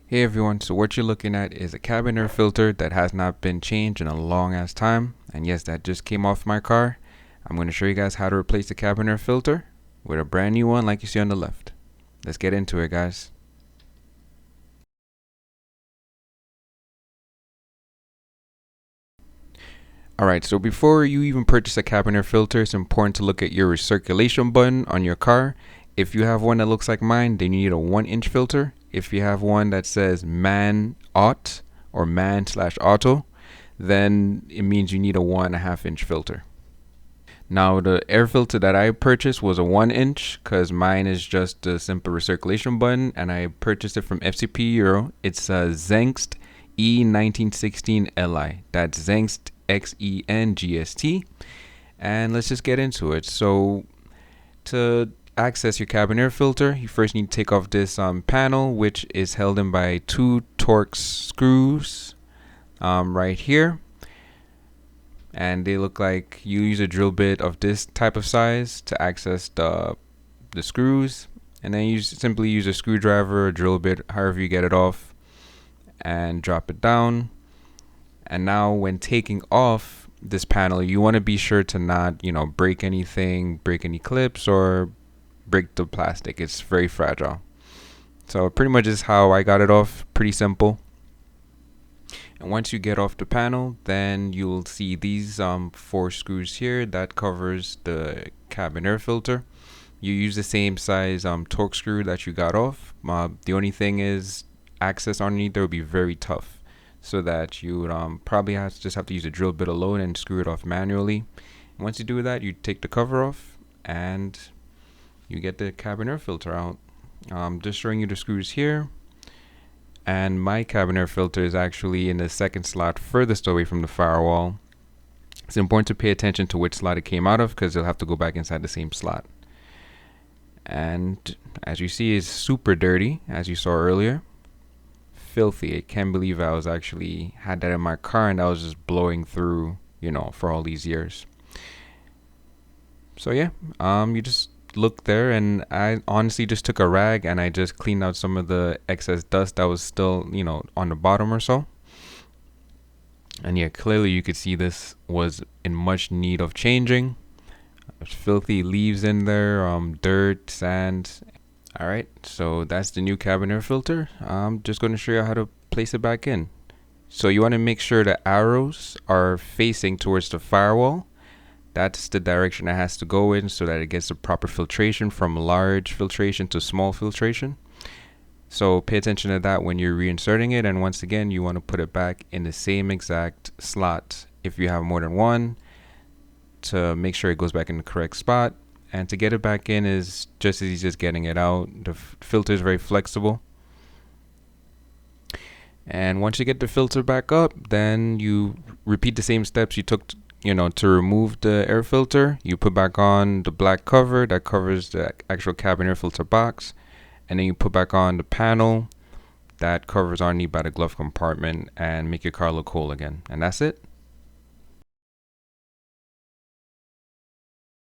Hey everyone, so what you're looking at is a cabin air filter that has not been changed in a long ass time. And yes, that just came off my car. I'm going to show you guys how to replace the cabin air filter with a brand new one like you see on the left. Let's get into it, guys. Alright, so before you even purchase a cabin air filter, it's important to look at your recirculation button on your car. If you have one that looks like mine, then you need a 1-inch filter. If you have one that says man auto or man/auto, then it means you need a 1.5-inch filter. Now the air filter that I purchased was a 1-inch because mine is just a simple recirculation button, and I purchased it from FCP Euro. It's a Zengst E1916Li. That's Zengst XENGST. And let's just get into it. So to access your cabin air filter, you first need to take off this panel, which is held in by 2 Torx screws right here. And they look like you use a drill bit of this type of size to access the screws, and then you simply use a screwdriver or drill bit, however you get it off, and drop it down. And now when taking off this panel, you want to be sure to not break anything, break any clips, or break the plastic. It's very fragile. So pretty much is how I got it off. Pretty simple. And once you get off the panel, then you'll see these 4 screws here that covers the cabin air filter. You use the same size Torx screw that you got off. The only thing is access underneath there will be very tough, so that you would probably just have to use a drill bit alone and screw it off manually. And once you do that, you take the cover off and you get the cabin air filter out. Just showing you the screws here. And my cabin air filter is actually in the second slot furthest away from the firewall. It's important to pay attention to which slot it came out of, because you'll have to go back inside the same slot. And as you see, it's super dirty, as you saw earlier. Filthy. I can't believe I was actually had that in my car and I was just blowing through, for all these years. So yeah, you just look there, and I honestly just took a rag and I just cleaned out some of the excess dust that was still on the bottom or so. And yeah, clearly you could see this was in much need of changing. There's filthy leaves in there, dirt, sand. Alright, so that's the new cabin air filter. I'm just going to show you how to place it back in. So you want to make sure the arrows are facing towards the firewall. That's the direction it has to go in, so that it gets the proper filtration from large filtration to small filtration. So pay attention to that when you're reinserting it. And once again, you want to put it back in the same exact slot if you have more than one, to make sure it goes back in the correct spot. And to get it back in is just as easy as getting it out. The filter is very flexible. And once you get the filter back up, then you repeat the same steps you took to remove the air filter. You put back on the black cover that covers the actual cabin air filter box, and then you put back on the panel that covers underneath by the glove compartment and make your car look whole again. And that's it.